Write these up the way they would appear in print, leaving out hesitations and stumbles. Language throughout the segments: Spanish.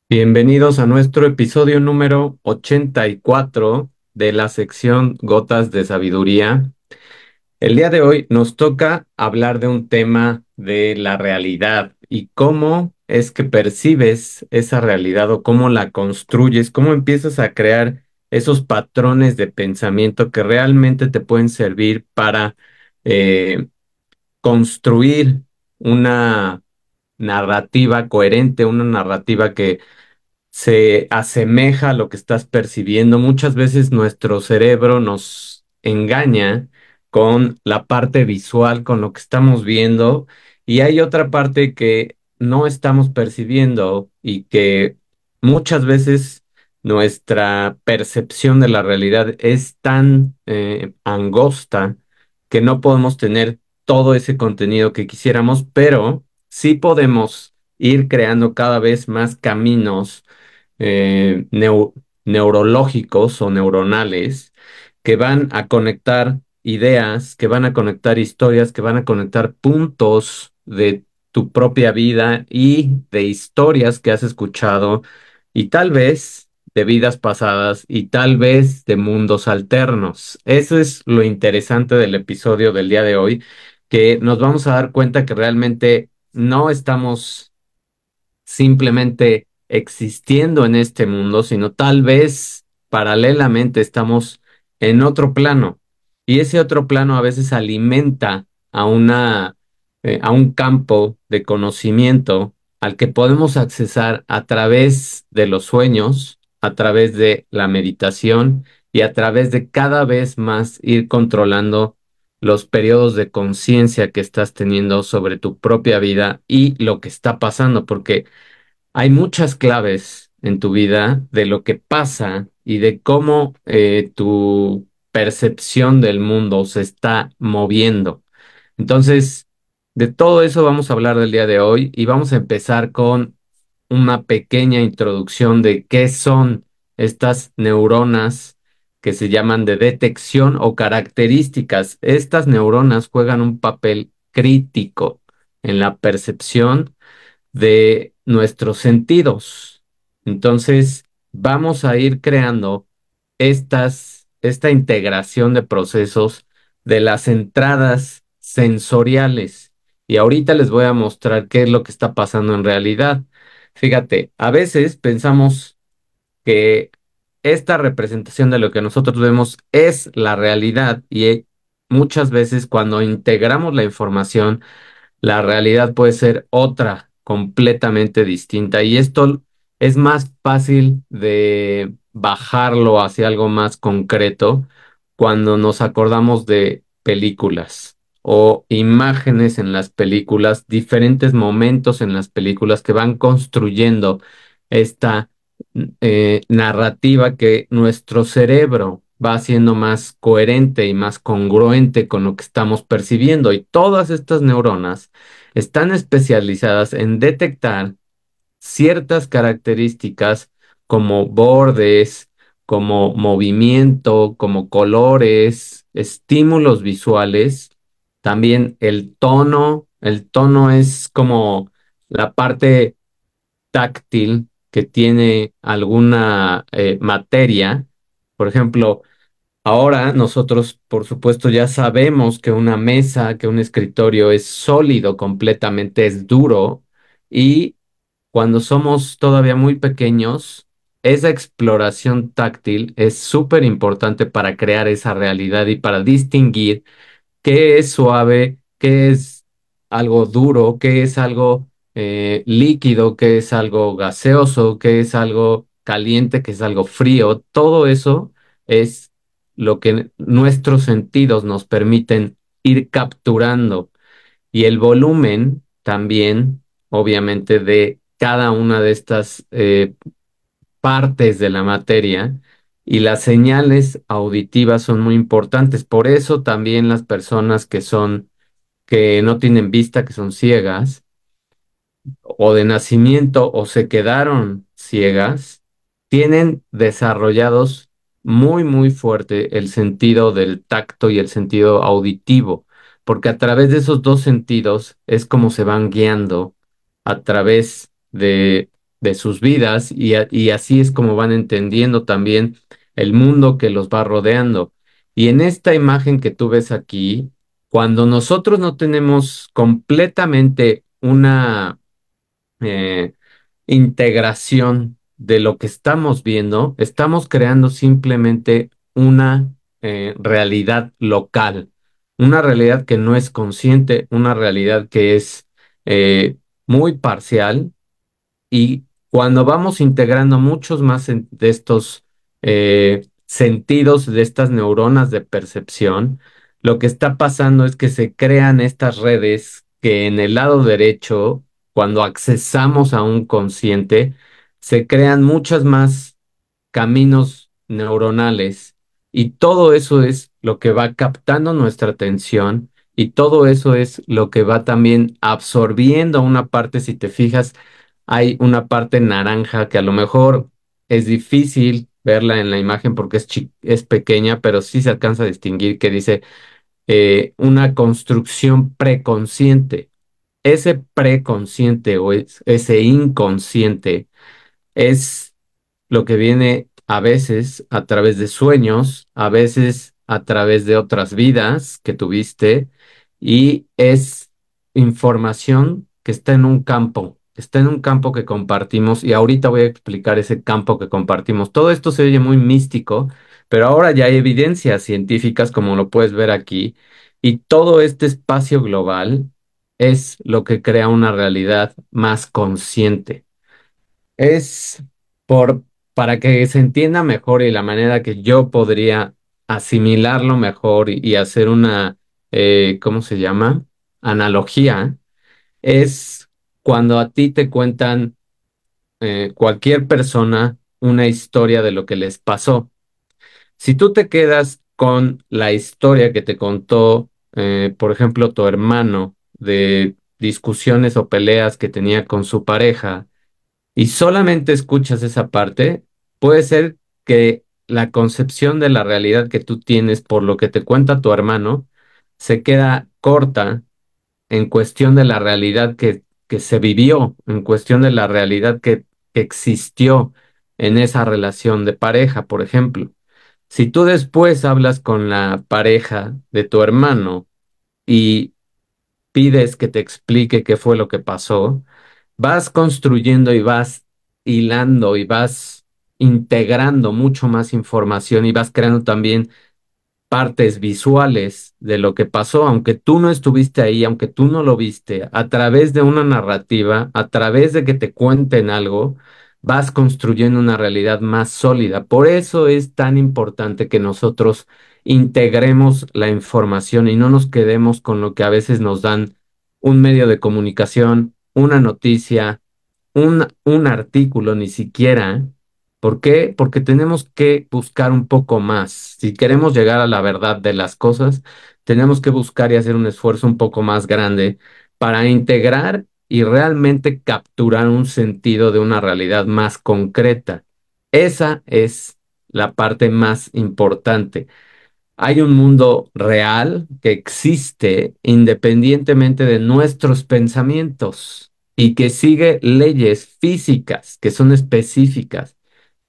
Bienvenidos a nuestro episodio número 84 de la sección Gotas de Sabiduría. El día de hoy nos toca hablar de un tema de la realidad y cómo es que percibes esa realidad o cómo la construyes, cómo empiezas a crear esos patrones de pensamiento que realmente te pueden servir para eh, construir una narrativa coherente, una narrativa que se asemeja a lo que estás percibiendo. Muchas veces nuestro cerebro nos engaña con la parte visual, con lo que estamos viendo, y hay otra parte que no estamos percibiendo y que muchas veces nuestra percepción de la realidad es tan angosta que no podemos tener todo ese contenido que quisiéramos, pero sí podemos ir creando cada vez más caminos eh, neu- neurológicos o neuronales que van a conectar ideas, que van a conectar historias, que van a conectar puntos de tu propia vida y de historias que has escuchado y tal vez de vidas pasadas y tal vez de mundos alternos. Eso es lo interesante del episodio del día de hoy, que nos vamos a dar cuenta que realmente no estamos simplemente existiendo en este mundo, sino tal vez paralelamente estamos en otro plano. Y ese otro plano a veces alimenta a un campo de conocimiento al que podemos accesar a través de los sueños, a través de la meditación y a través de cada vez más ir controlando los periodos de conciencia que estás teniendo sobre tu propia vida y lo que está pasando, porque hay muchas claves en tu vida de lo que pasa y de cómo tu percepción del mundo se está moviendo. Entonces, de todo eso vamos a hablar del día de hoy y vamos a empezar con una pequeña introducción de qué son estas neuronas que se llaman de detección o características. Estas neuronas juegan un papel crítico en la percepción de nuestros sentidos. Entonces, vamos a ir creando esta integración de procesos de las entradas sensoriales. Y ahorita les voy a mostrar qué es lo que está pasando en realidad. Fíjate, a veces pensamos que esta representación de lo que nosotros vemos es la realidad y muchas veces cuando integramos la información, la realidad puede ser otra, completamente distinta. Y esto es más fácil de bajarlo hacia algo más concreto cuando nos acordamos de películas o imágenes en las películas, diferentes momentos en las películas que van construyendo esta narrativa que nuestro cerebro va haciendo más coherente y más congruente con lo que estamos percibiendo. Y todas estas neuronas están especializadas en detectar ciertas características como bordes, como movimiento, como colores, estímulos visuales, también el tono. El tono es como la parte táctil que tiene alguna materia. Por ejemplo, ahora nosotros, por supuesto, ya sabemos que una mesa, que un escritorio es sólido completamente, es duro, y cuando somos todavía muy pequeños, esa exploración táctil es súper importante para crear esa realidad y para distinguir qué es suave, qué es algo duro, qué es algo líquido, qué es algo gaseoso, qué es algo caliente, qué es algo frío. Todo eso es lo que nuestros sentidos nos permiten ir capturando. Y el volumen también, obviamente, de cada una de estas partes de la materia, y las señales auditivas son muy importantes. Por eso también las personas que no tienen vista, que son ciegas, o de nacimiento o se quedaron ciegas, tienen desarrollados muy fuerte el sentido del tacto y el sentido auditivo, porque a través de esos dos sentidos es como se van guiando a través de sus vidas y así es como van entendiendo también el mundo que los va rodeando. Y en esta imagen que tú ves aquí, cuando nosotros no tenemos completamente una eh, integración de lo que estamos viendo, estamos creando simplemente una realidad local, una realidad que no es consciente, una realidad que es muy parcial y cuando vamos integrando muchos más de estos sentidos, de estas neuronas de percepción, lo que está pasando es que se crean estas redes que en el lado derecho, cuando accesamos a un consciente, se crean muchas más caminos neuronales y todo eso es lo que va captando nuestra atención y todo eso es lo que va también absorbiendo una parte, si te fijas, hay una parte naranja que a lo mejor es difícil verla en la imagen porque es pequeña, pero sí se alcanza a distinguir que dice una construcción preconsciente. Ese preconsciente o ese inconsciente es lo que viene a veces a través de sueños, a veces a través de otras vidas que tuviste y es información que está en un campo que compartimos y ahorita voy a explicar ese campo que compartimos. Todo esto se oye muy místico, pero ahora ya hay evidencias científicas como lo puedes ver aquí y todo este espacio global es lo que crea una realidad más consciente. Es por, para que se entienda mejor y la manera que yo podría asimilarlo mejor y hacer una, ¿cómo se llama? Analogía, es cuando a ti te cuentan cualquier persona una historia de lo que les pasó. Si tú te quedas con la historia que te contó, por ejemplo, tu hermano de discusiones o peleas que tenía con su pareja, y solamente escuchas esa parte, puede ser que la concepción de la realidad que tú tienes por lo que te cuenta tu hermano se queda corta en cuestión de la realidad que se vivió, en cuestión de la realidad que existió en esa relación de pareja, por ejemplo. Si tú después hablas con la pareja de tu hermano y pides que te explique qué fue lo que pasó, vas construyendo y vas hilando y vas integrando mucho más información y vas creando también partes visuales de lo que pasó, aunque tú no estuviste ahí, aunque tú no lo viste, a través de una narrativa, a través de que te cuenten algo, vas construyendo una realidad más sólida. Por eso es tan importante que nosotros integremos la información y no nos quedemos con lo que a veces nos dan un medio de comunicación, una noticia, un artículo, ni siquiera. ¿Por qué? Porque tenemos que buscar un poco más. Si queremos llegar a la verdad de las cosas, tenemos que buscar y hacer un esfuerzo un poco más grande para integrar y realmente capturar un sentido de una realidad más concreta. Esa es la parte más importante. Hay un mundo real que existe independientemente de nuestros pensamientos y que sigue leyes físicas que son específicas.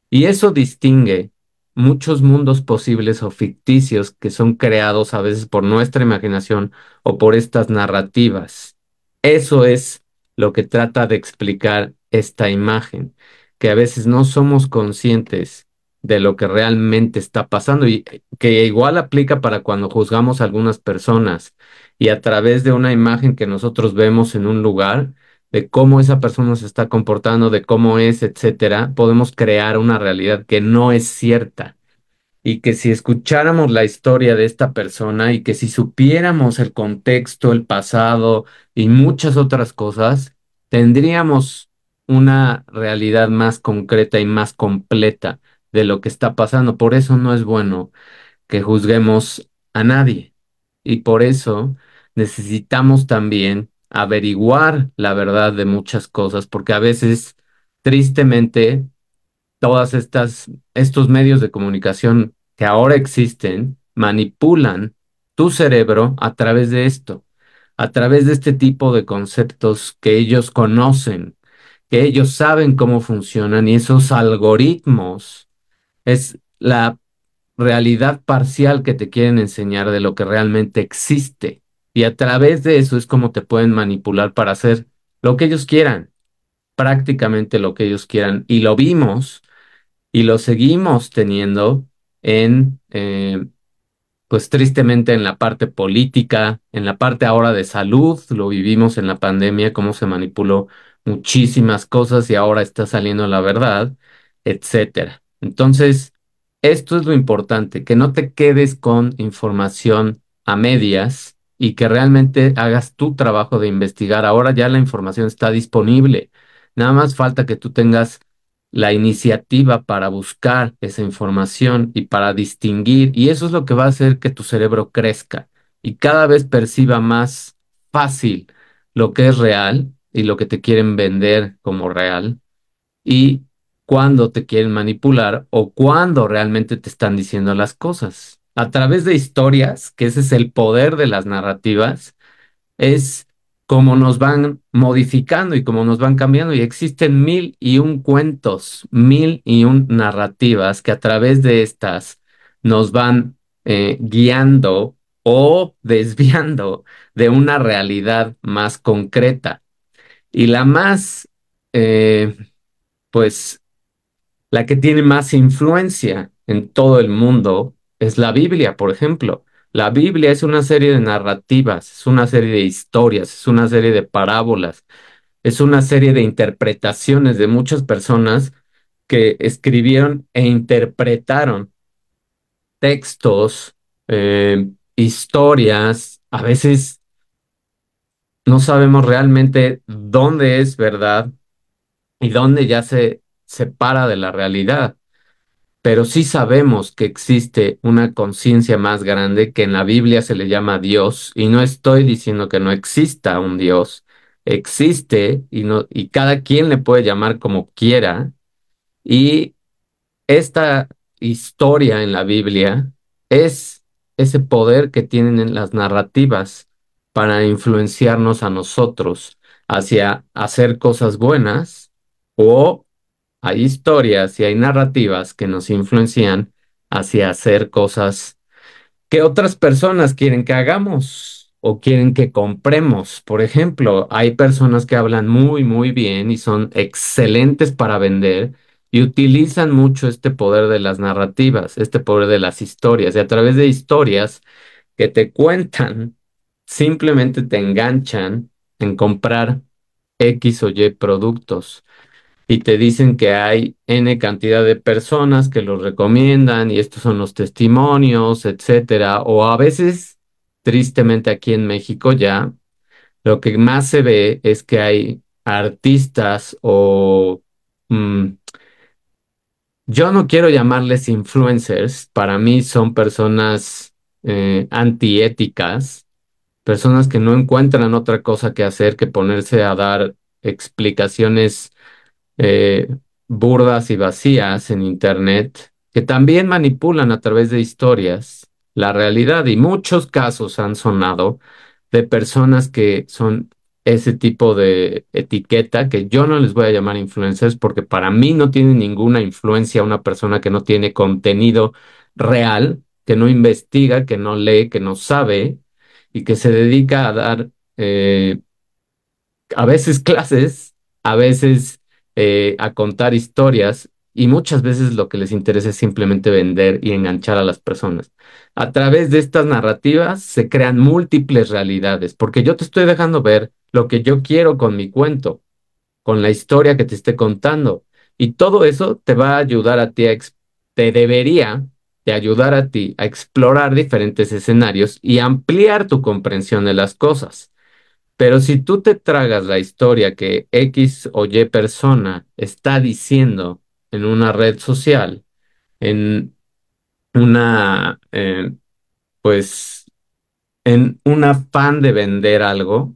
Y eso distingue muchos mundos posibles o ficticios que son creados a veces por nuestra imaginación o por estas narrativas. Eso es lo que trata de explicar esta imagen, que a veces no somos conscientes de lo que realmente está pasando y que igual aplica para cuando juzgamos a algunas personas y a través de una imagen que nosotros vemos en un lugar de cómo esa persona se está comportando, de cómo es, etcétera, podemos crear una realidad que no es cierta y que si escucháramos la historia de esta persona y que si supiéramos el contexto, el pasado y muchas otras cosas, tendríamos una realidad más concreta y más completa de lo que está pasando. Por eso no es bueno que juzguemos a nadie. Y por eso necesitamos también averiguar la verdad de muchas cosas, porque a veces, tristemente, estos medios de comunicación que ahora existen manipulan tu cerebro a través de esto, a través de este tipo de conceptos que ellos conocen, que ellos saben cómo funcionan y esos algoritmos es la realidad parcial que te quieren enseñar de lo que realmente existe. Y a través de eso es como te pueden manipular para hacer lo que ellos quieran, prácticamente lo que ellos quieran. Y lo vimos y lo seguimos teniendo en, pues tristemente en la parte política, en la parte ahora de salud, lo vivimos en la pandemia, cómo se manipuló muchísimas cosas y ahora está saliendo la verdad, etcétera. Entonces, esto es lo importante, que no te quedes con información a medias y que realmente hagas tu trabajo de investigar. Ahora ya la información está disponible. Nada más falta que tú tengas la iniciativa para buscar esa información y para distinguir, y eso es lo que va a hacer que tu cerebro crezca y cada vez perciba más fácil lo que es real y lo que te quieren vender como real y cuándo te quieren manipular o cuándo realmente te están diciendo las cosas. A través de historias, que ese es el poder de las narrativas, es como nos van modificando y como nos van cambiando. Y existen mil y un cuentos, mil y un narrativas que a través de estas nos van guiando o desviando de una realidad más concreta. Y la más, pues, la que tiene más influencia en todo el mundo es la Biblia, por ejemplo. La Biblia es una serie de narrativas, es una serie de historias, es una serie de parábolas, es una serie de interpretaciones de muchas personas que escribieron e interpretaron textos, historias. A veces no sabemos realmente dónde es verdad y dónde ya se separa de la realidad. Pero sí sabemos que existe una conciencia más grande que en la Biblia se le llama Dios, y no estoy diciendo que no exista un Dios, existe y no, y cada quien le puede llamar como quiera, y esta historia en la Biblia es ese poder que tienen en las narrativas para influenciarnos a nosotros hacia hacer cosas buenas, o hay historias y hay narrativas que nos influencian hacia hacer cosas que otras personas quieren que hagamos o quieren que compremos. Por ejemplo, hay personas que hablan muy, muy bien y son excelentes para vender y utilizan mucho este poder de las narrativas, este poder de las historias. Y a través de historias que te cuentan, simplemente te enganchan en comprar X o Y productos y te dicen que hay N cantidad de personas que los recomiendan y estos son los testimonios, etcétera. O a veces, tristemente aquí en México ya, lo que más se ve es que hay artistas o yo no quiero llamarles influencers, para mí son personas antiéticas, personas que no encuentran otra cosa que hacer que ponerse a dar explicaciones eh, burdas y vacías en Internet, que también manipulan a través de historias la realidad, y muchos casos han sonado de personas que son ese tipo de etiqueta, que yo no les voy a llamar influencers porque para mí no tiene ninguna influencia una persona que no tiene contenido real, que no investiga, que no lee, que no sabe y que se dedica a dar a veces clases, a veces a contar historias, y muchas veces lo que les interesa es simplemente vender y enganchar a las personas. A través de estas narrativas se crean múltiples realidades, porque yo te estoy dejando ver lo que yo quiero con mi cuento, con la historia que te esté contando, y todo eso te va a ayudar a ti te debería de ayudar a ti a explorar diferentes escenarios y ampliar tu comprensión de las cosas. Pero si tú te tragas la historia que X o Y persona está diciendo en una red social, en una, pues, en un afán de vender algo,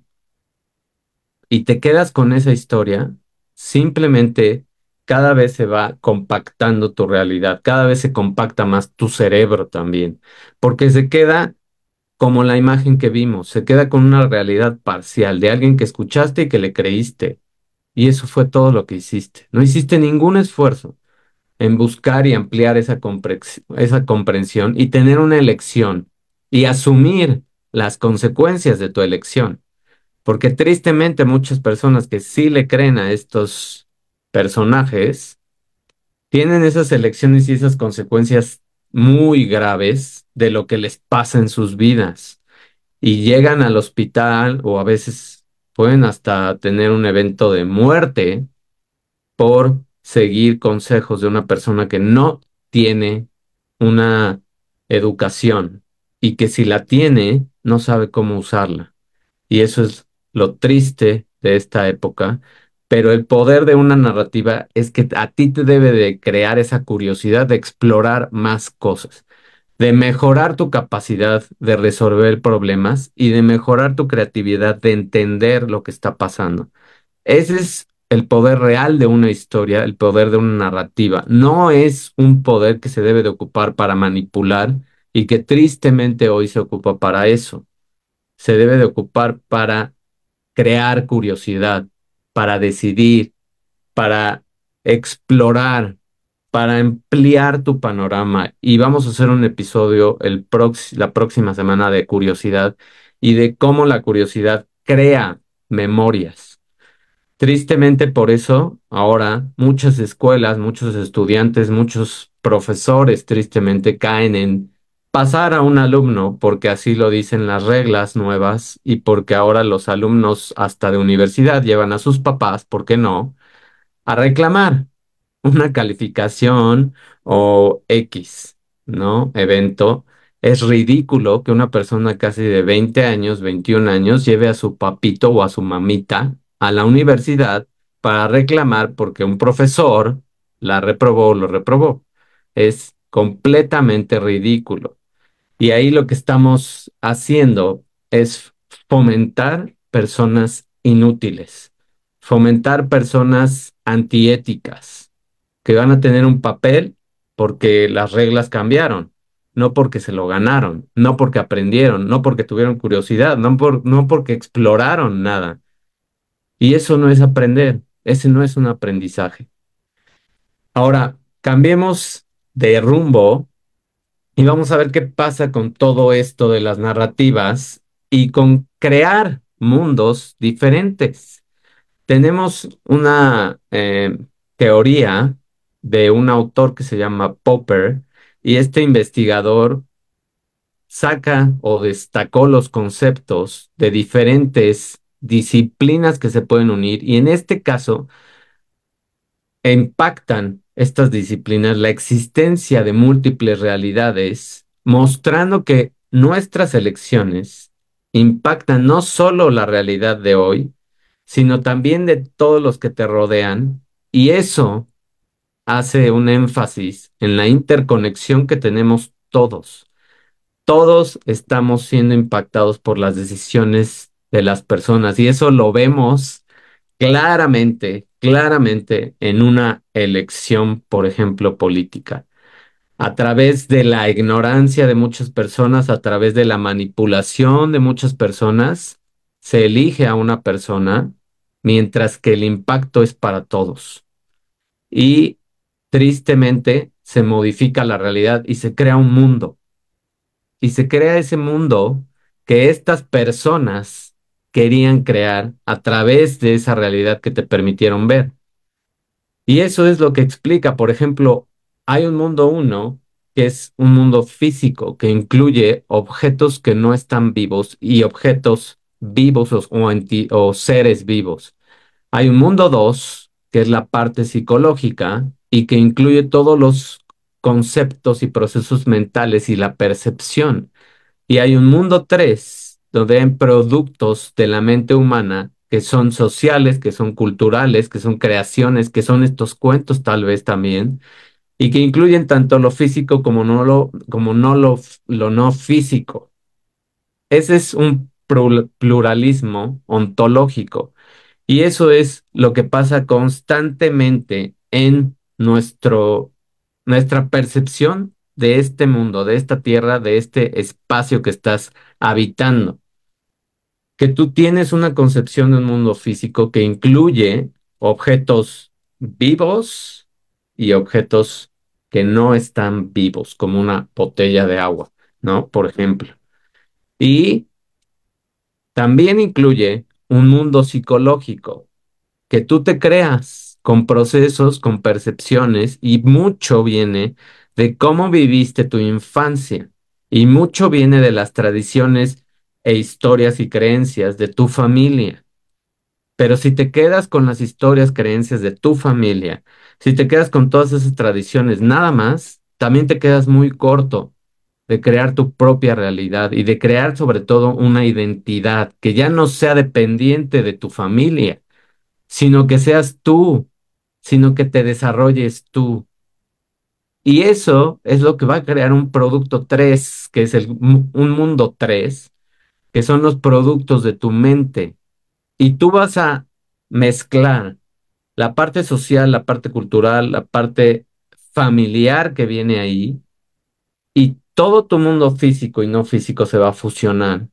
y te quedas con esa historia, simplemente cada vez se va compactando tu realidad, cada vez se compacta más tu cerebro también, porque se queda como la imagen que vimos, se queda con una realidad parcial de alguien que escuchaste y que le creíste. y eso fue todo lo que hiciste. No hiciste ningún esfuerzo en buscar y ampliar esa comprensión y tener una elección y asumir las consecuencias de tu elección. Porque tristemente muchas personas que sí le creen a estos personajes tienen esas elecciones y esas consecuencias muy graves de lo que les pasa en sus vidas y llegan al hospital o a veces pueden hasta tener un evento de muerte por seguir consejos de una persona que no tiene una educación y que si la tiene no sabe cómo usarla. Y eso es lo triste de esta época. Pero el poder de una narrativa es que a ti te debe de crear esa curiosidad de explorar más cosas, de mejorar tu capacidad de resolver problemas y de mejorar tu creatividad de entender lo que está pasando. Ese es el poder real de una historia, el poder de una narrativa. No es un poder que se debe de ocupar para manipular y que tristemente hoy se ocupa para eso. Se debe de ocupar para crear curiosidad, para decidir, para explorar, para ampliar tu panorama. Y vamos a hacer un episodio la próxima semana de curiosidad y de cómo la curiosidad crea memorias. Tristemente por eso, ahora muchas escuelas, muchos estudiantes, muchos profesores tristemente caen en pasar a un alumno porque así lo dicen las reglas nuevas y porque ahora los alumnos hasta de universidad llevan a sus papás, ¿por qué no?, a reclamar una calificación o X, ¿no? Evento. Es ridículo que una persona casi de 20 años, 21 años, lleve a su papito o a su mamita a la universidad para reclamar porque un profesor la reprobó o lo reprobó. Es completamente ridículo. Y ahí lo que estamos haciendo es fomentar personas inútiles, fomentar personas antiéticas, que van a tener un papel porque las reglas cambiaron, no porque se lo ganaron, no porque aprendieron, no porque tuvieron curiosidad, no porque exploraron nada. Y eso no es aprender, ese no es un aprendizaje. Ahora, cambiemos de rumbo y vamos a ver qué pasa con todo esto de las narrativas y con crear mundos diferentes. Tenemos una teoría de un autor que se llama Popper y este investigador saca o destacó los conceptos de diferentes disciplinas que se pueden unir y en este caso impactan estas disciplinas la existencia de múltiples realidades, mostrando que nuestras elecciones impactan no solo la realidad de hoy, sino también de todos los que te rodean, y eso hace un énfasis en la interconexión que tenemos todos. Todos estamos siendo impactados por las decisiones de las personas, y eso lo vemos claramente, claramente en una elección, por ejemplo, política, a través de la ignorancia de muchas personas, a través de la manipulación de muchas personas, se elige a una persona, mientras que el impacto es para todos. Y tristemente se modifica la realidad y se crea un mundo. Y se crea ese mundo que estas personas querían crear a través de esa realidad que te permitieron ver. Y eso es lo que explica, por ejemplo, hay un mundo uno que es un mundo físico que incluye objetos que no están vivos y objetos vivos o seres vivos. Hay un mundo 2 que es la parte psicológica y que incluye todos los conceptos y procesos mentales y la percepción. Y hay un mundo 3 donde hay productos de la mente humana que son sociales, que son culturales, que son creaciones, que son estos cuentos tal vez también, y que incluyen tanto lo físico como no lo no físico. Ese es un pluralismo ontológico. Y eso es lo que pasa constantemente en nuestra percepción de este mundo, de esta tierra, de este espacio que estás habitando. Que tú tienes una concepción de un mundo físico que incluye objetos vivos y objetos que no están vivos, como una botella de agua, ¿no? Por ejemplo. Y también incluye un mundo psicológico que tú te creas con procesos, con percepciones, y mucho viene de cómo viviste tu infancia, y mucho viene de las tradiciones e historias y creencias de tu familia. Pero si te quedas con las historias, creencias de tu familia, si te quedas con todas esas tradiciones nada más, también te quedas muy corto de crear tu propia realidad y de crear sobre todo una identidad que ya no sea dependiente de tu familia, sino que seas tú, sino que te desarrolles tú. Y eso es lo que va a crear un producto 3 que es un mundo 3 que son los productos de tu mente. Y tú vas a mezclar la parte social, la parte cultural, la parte familiar que viene ahí, y todo tu mundo físico y no físico se va a fusionar.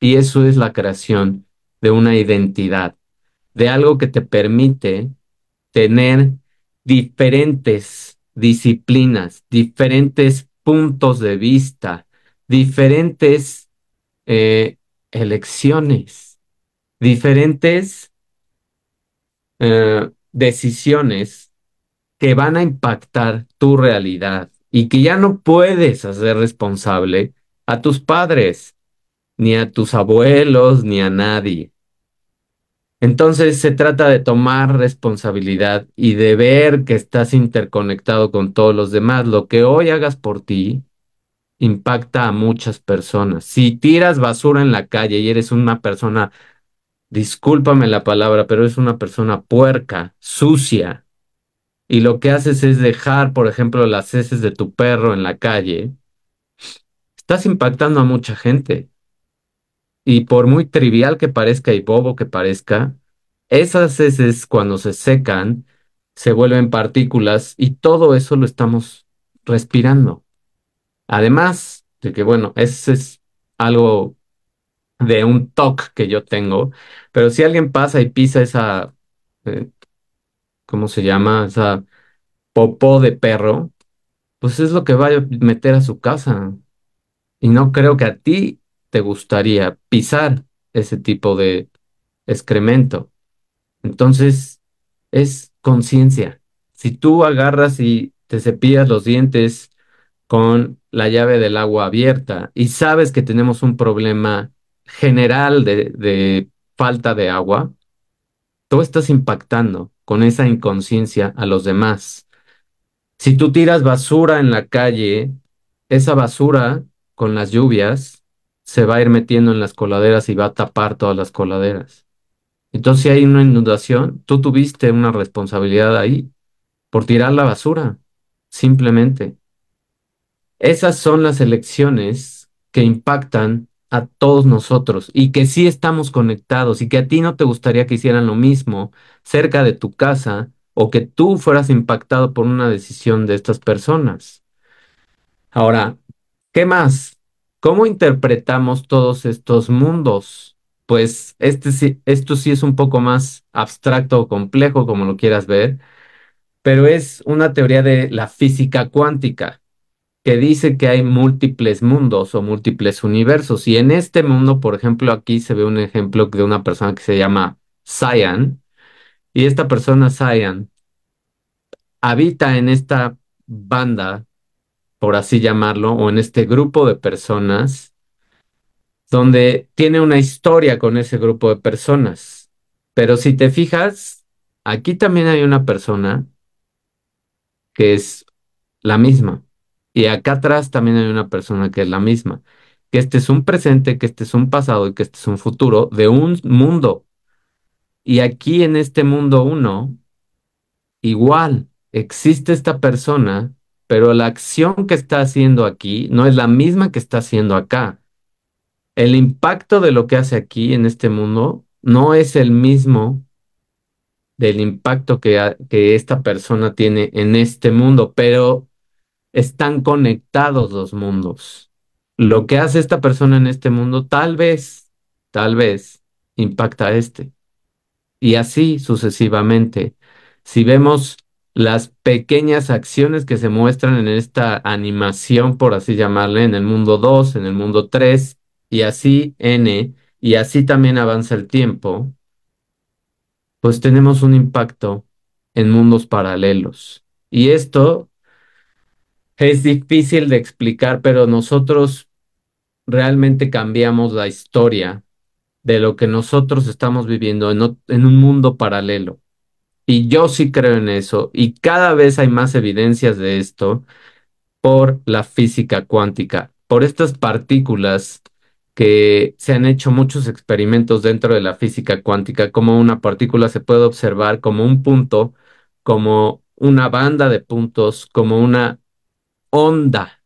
Y eso es la creación de una identidad, de algo que te permite tener diferentes disciplinas, diferentes puntos de vista, diferentes elecciones, diferentes decisiones que van a impactar tu realidad y que ya no puedes hacer responsable a tus padres, ni a tus abuelos, ni a nadie. Entonces se trata de tomar responsabilidad y de ver que estás interconectado con todos los demás. Lo que hoy hagas por ti impacta a muchas personas. Si tiras basura en la calle y eres una persona, discúlpame la palabra, pero es una persona puerca, sucia, y lo que haces es dejar, por ejemplo, las heces de tu perro en la calle, estás impactando a mucha gente. Y por muy trivial que parezca y bobo que parezca, esas heces cuando se secan se vuelven partículas y todo eso lo estamos respirando. Además de que, bueno, ese es algo de un TOC que yo tengo, pero si alguien pasa y pisa esa, eh, ¿cómo se llama? Esa popó de perro, pues es lo que va a meter a su casa. Y no creo que a ti te gustaría pisar ese tipo de excremento. Entonces, es conciencia. Si tú agarras y te cepillas los dientes con la llave del agua abierta y sabes que tenemos un problema general de falta de agua, tú estás impactando con esa inconsciencia a los demás. Si tú tiras basura en la calle, esa basura con las lluvias se va a ir metiendo en las coladeras y va a tapar todas las coladeras. Entonces, si hay una inundación, tú tuviste una responsabilidad ahí por tirar la basura, simplemente. Esas son las elecciones que impactan a todos nosotros y que sí estamos conectados y que a ti no te gustaría que hicieran lo mismo cerca de tu casa o que tú fueras impactado por una decisión de estas personas. Ahora, ¿qué más? ¿Cómo interpretamos todos estos mundos? Pues esto sí es un poco más abstracto o complejo, como lo quieras ver, pero es una teoría de la física cuántica que dice que hay múltiples mundos o múltiples universos. Y en este mundo, por ejemplo, aquí se ve un ejemplo de una persona que se llama Cyan, y esta persona Cyan habita en esta banda, por así llamarlo, o en este grupo de personas donde tiene una historia con ese grupo de personas. Pero si te fijas, aquí también hay una persona que es la misma. Y acá atrás también hay una persona que es la misma. Que este es un presente, que este es un pasado y que este es un futuro de un mundo. Y aquí en este mundo uno, igual, existe esta persona, pero la acción que está haciendo aquí no es la misma que está haciendo acá. El impacto de lo que hace aquí en este mundo no es el mismo del impacto que esta persona tiene en este mundo, pero están conectados los mundos. Lo que hace esta persona en este mundo tal vez impacta a este. y así sucesivamente. Si vemos las pequeñas acciones que se muestran en esta animación, por así llamarle, en el mundo 2, en el mundo 3 y así N, y así también avanza el tiempo, pues tenemos un impacto en mundos paralelos. Y esto es difícil de explicar, pero nosotros realmente cambiamos la historia de lo que nosotros estamos viviendo en un mundo paralelo. Y yo sí creo en eso, y cada vez hay más evidencias de esto por la física cuántica, por estas partículas que se han hecho muchos experimentos dentro de la física cuántica, como una partícula se puede observar como un punto, como una banda de puntos, como una onda.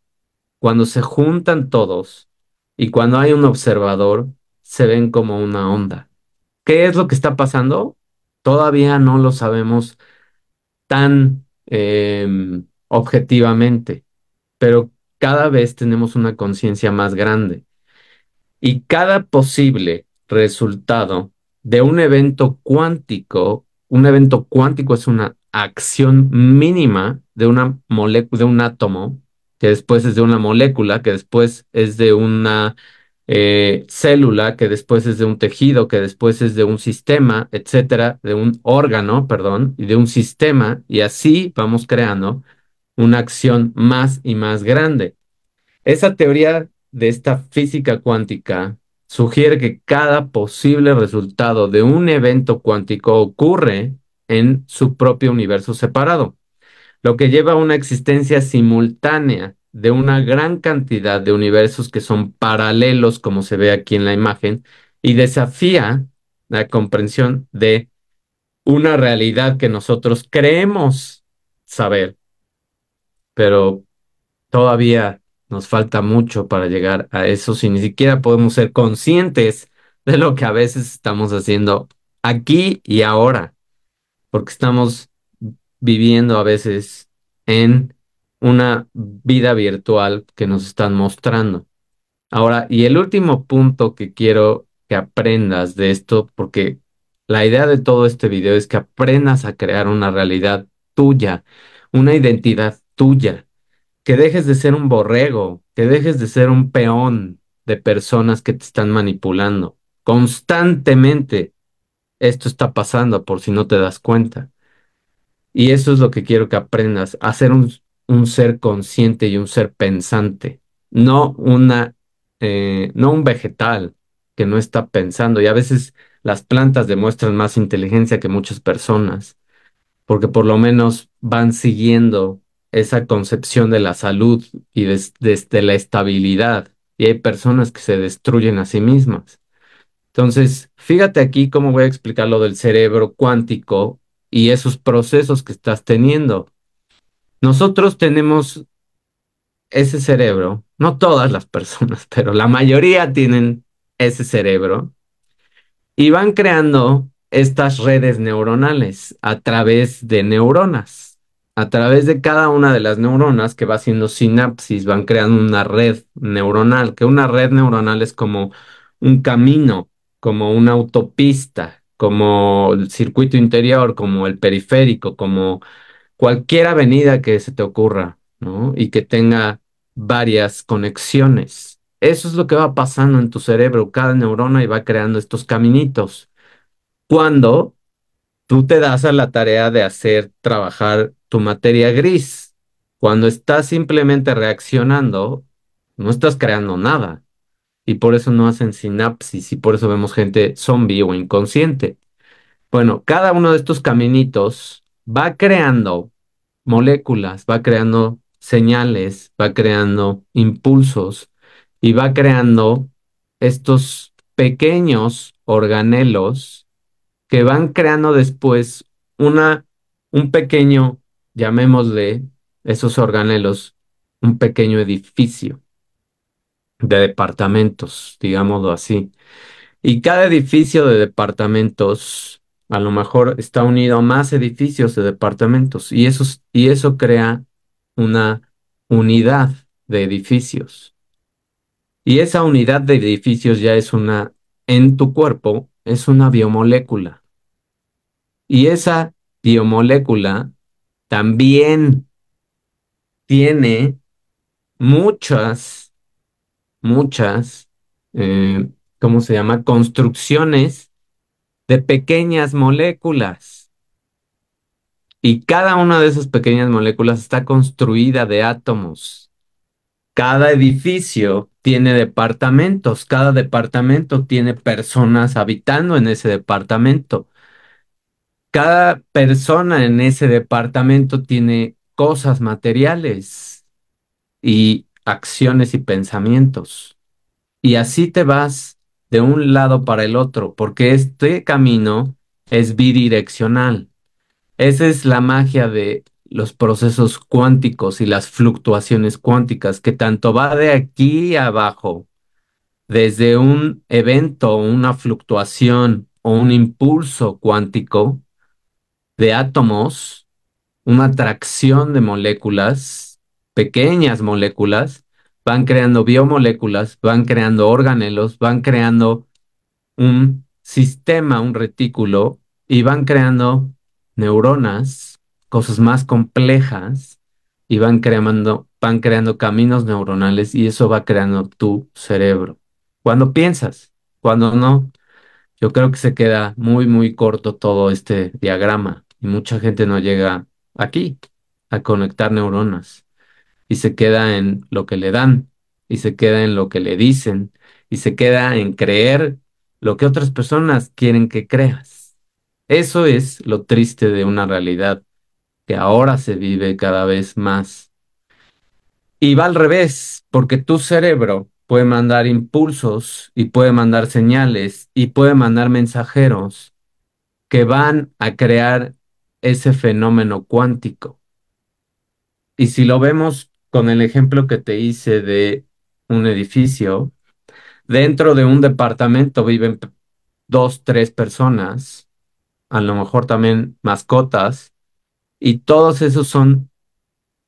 Cuando se juntan todos y cuando hay un observador, se ven como una onda. ¿Qué es lo que está pasando? Todavía no lo sabemos tan objetivamente, pero cada vez tenemos una conciencia más grande. Y cada posible resultado de un evento cuántico es una acción mínima de una molécula, de un átomo, que después es de una molécula, que después es de una célula, que después es de un tejido, que después es de un sistema, etcétera, de un órgano, perdón, y de un sistema, y así vamos creando una acción más y más grande. Esa teoría de esta física cuántica sugiere que cada posible resultado de un evento cuántico ocurre en su propio universo separado, lo que lleva a una existencia simultánea de una gran cantidad de universos que son paralelos, como se ve aquí en la imagen, y desafía la comprensión de una realidad que nosotros creemos saber, pero todavía nos falta mucho para llegar a eso si ni siquiera podemos ser conscientes de lo que a veces estamos haciendo aquí y ahora, porque estamos viviendo a veces en una vida virtual que nos están mostrando. Ahora, y el último punto que quiero que aprendas de esto, porque la idea de todo este video es que aprendas a crear una realidad tuya, una identidad tuya, que dejes de ser un borrego, que dejes de ser un peón de personas que te están manipulando. Constantemente esto está pasando por si no te das cuenta. Y eso es lo que quiero que aprendas, a ser un ser consciente y un ser pensante, no no un vegetal que no está pensando. Y a veces las plantas demuestran más inteligencia que muchas personas porque por lo menos van siguiendo esa concepción de la salud y desde la estabilidad. Y hay personas que se destruyen a sí mismas. Entonces, fíjate aquí cómo voy a explicar lo del cerebro cuántico y esos procesos que estás teniendo. Nosotros tenemos ese cerebro, no todas las personas, pero la mayoría tienen ese cerebro y van creando estas redes neuronales a través de neuronas. A través de cada una de las neuronas que va haciendo sinapsis, van creando una red neuronal, que una red neuronal es como un camino, como una autopista, como el circuito interior, como el periférico, como cualquier avenida que se te ocurra, ¿no? Y que tenga varias conexiones. Eso es lo que va pasando en tu cerebro, cada neurona y va creando estos caminitos. Cuando tú te das a la tarea de hacer trabajar tu materia gris, cuando estás simplemente reaccionando, no estás creando nada. Y por eso no hacen sinapsis y por eso vemos gente zombie o inconsciente. Bueno, cada uno de estos caminitos va creando moléculas, va creando señales, va creando impulsos y va creando estos pequeños organelos que van creando después una, un pequeño, llamémosle esos organelos, un pequeño edificio de departamentos, digámoslo así. Y cada edificio de departamentos a lo mejor está unido a más edificios de departamentos y eso crea una unidad de edificios. Y esa unidad de edificios ya es en tu cuerpo, es una biomolécula. Y esa biomolécula también tiene muchas, muchas, eh, ¿cómo se llama? Construcciones de pequeñas moléculas. Y cada una de esas pequeñas moléculas está construida de átomos. Cada edificio tiene departamentos, cada departamento tiene personas habitando en ese departamento. Cada persona en ese departamento tiene cosas materiales y acciones y pensamientos. Y así te vas de un lado para el otro, porque este camino es bidireccional. Esa es la magia de los procesos cuánticos y las fluctuaciones cuánticas, que tanto va de aquí abajo, desde un evento, una fluctuación o un impulso cuántico de átomos, una atracción de moléculas, pequeñas moléculas, van creando biomoléculas, van creando organelos, van creando un sistema, un retículo, y van creando neuronas, cosas más complejas, y van creando caminos neuronales, y eso va creando tu cerebro. Cuando piensas, cuando no, yo creo que se queda muy, muy corto todo este diagrama, y mucha gente no llega aquí a conectar neuronas y se queda en lo que le dan, y se queda en lo que le dicen, y se queda en creer lo que otras personas quieren que creas. Eso es lo triste de una realidad que ahora se vive cada vez más. Y va al revés, porque tu cerebro puede mandar impulsos y puede mandar señales y puede mandar mensajeros que van a crear ese fenómeno cuántico. Y si lo vemos con el ejemplo que te hice de un edificio, dentro de un departamento viven dos, tres personas, a lo mejor también mascotas, y todos esos son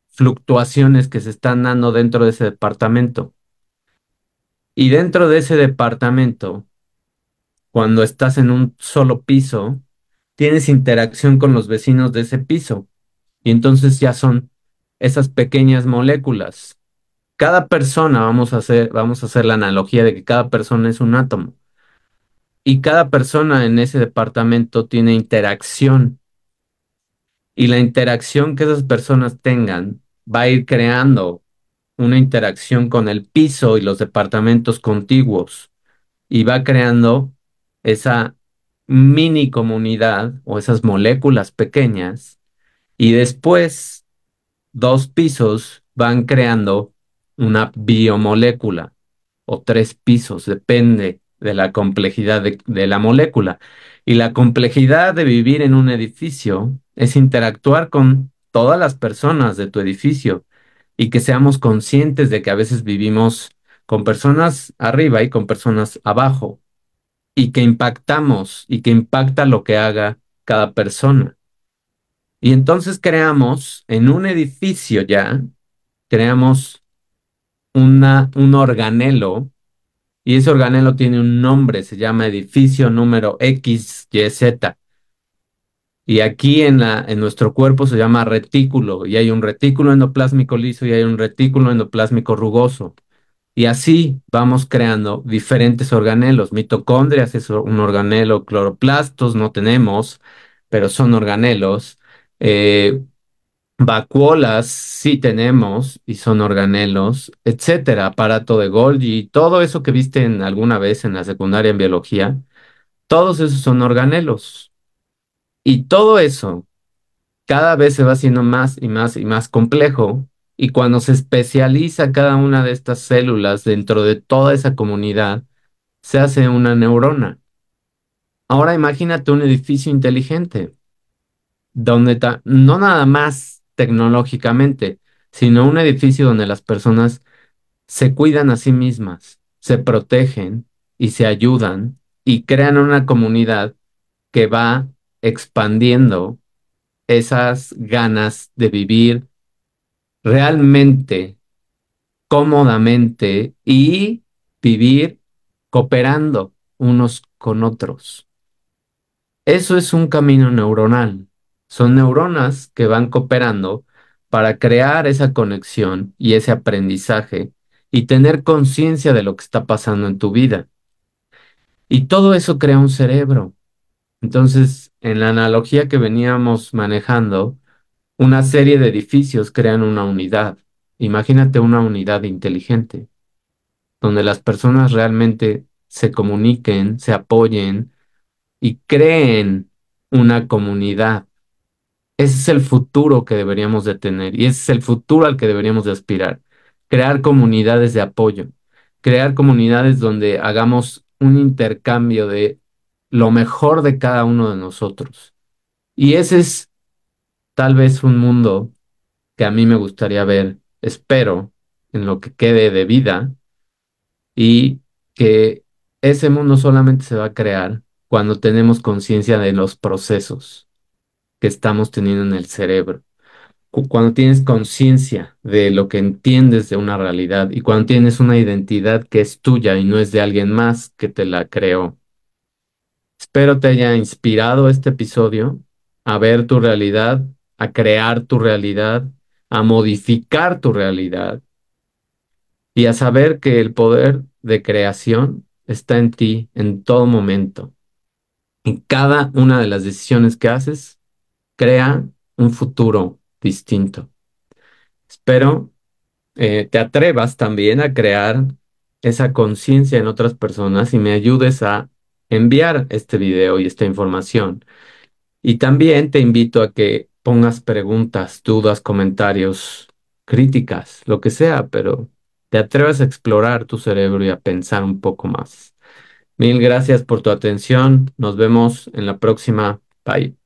fluctuaciones que se están dando dentro de ese departamento. Y dentro de ese departamento, cuando estás en un solo piso, tienes interacción con los vecinos de ese piso. Y entonces ya son esas pequeñas moléculas. Cada persona, vamos a hacer la analogía de que cada persona es un átomo, y cada persona en ese departamento tiene interacción, y la interacción que esas personas tengan va a ir creando una interacción con el piso y los departamentos contiguos, y va creando esa mini comunidad o esas moléculas pequeñas, y después dos pisos van creando una biomolécula, o tres pisos, depende de la complejidad de la molécula. Y la complejidad de vivir en un edificio es interactuar con todas las personas de tu edificio, y que seamos conscientes de que a veces vivimos con personas arriba y con personas abajo, y que impactamos y que impacta lo que haga cada persona. Y entonces creamos en un edificio ya, creamos un organelo, y ese organelo tiene un nombre, se llama edificio número XYZ. Y aquí en nuestro cuerpo se llama retículo, y hay un retículo endoplásmico liso y hay un retículo endoplásmico rugoso. Y así vamos creando diferentes organelos. Mitocondrias es un organelo, cloroplastos no tenemos, pero son organelos. Eh, Vacuolas sí tenemos y son organelos, etcétera. Aparato de Golgi, todo eso que viste en alguna vez en la secundaria en biología, todos esos son organelos. Y todo eso cada vez se va haciendo más y más y más complejo. Y cuando se especializa cada una de estas células dentro de toda esa comunidad, se hace una neurona. Ahora imagínate un edificio inteligente, donde no nada más tecnológicamente, sino un edificio donde las personas se cuidan a sí mismas, se protegen y se ayudan, y crean una comunidad que va expandiendo esas ganas de vivir realmente cómodamente y vivir cooperando unos con otros. Eso es un camino neuronal. Son neuronas que van cooperando para crear esa conexión y ese aprendizaje y tener conciencia de lo que está pasando en tu vida. Y todo eso crea un cerebro. Entonces, en la analogía que veníamos manejando, una serie de edificios crean una unidad. Imagínate una unidad inteligente, donde las personas realmente se comuniquen, se apoyen y creen una comunidad. Ese es el futuro que deberíamos de tener y ese es el futuro al que deberíamos de aspirar. Crear comunidades de apoyo, crear comunidades donde hagamos un intercambio de lo mejor de cada uno de nosotros. Y ese es tal vez un mundo que a mí me gustaría ver, espero, en lo que quede de vida y que ese mundo solamente se va a crear cuando tenemos conciencia de los procesos que estamos teniendo en el cerebro. Cuando tienes conciencia de lo que entiendes de una realidad y cuando tienes una identidad que es tuya y no es de alguien más que te la creó. Espero te haya inspirado este episodio a ver tu realidad, a crear tu realidad, a modificar tu realidad y a saber que el poder de creación está en ti en todo momento. Y cada una de las decisiones que haces crea un futuro distinto. Espero te atrevas también a crear esa conciencia en otras personas y me ayudes a enviar este video y esta información. Y también te invito a que pongas preguntas, dudas, comentarios, críticas, lo que sea, pero te atrevas a explorar tu cerebro y a pensar un poco más. Mil gracias por tu atención. Nos vemos en la próxima. Bye.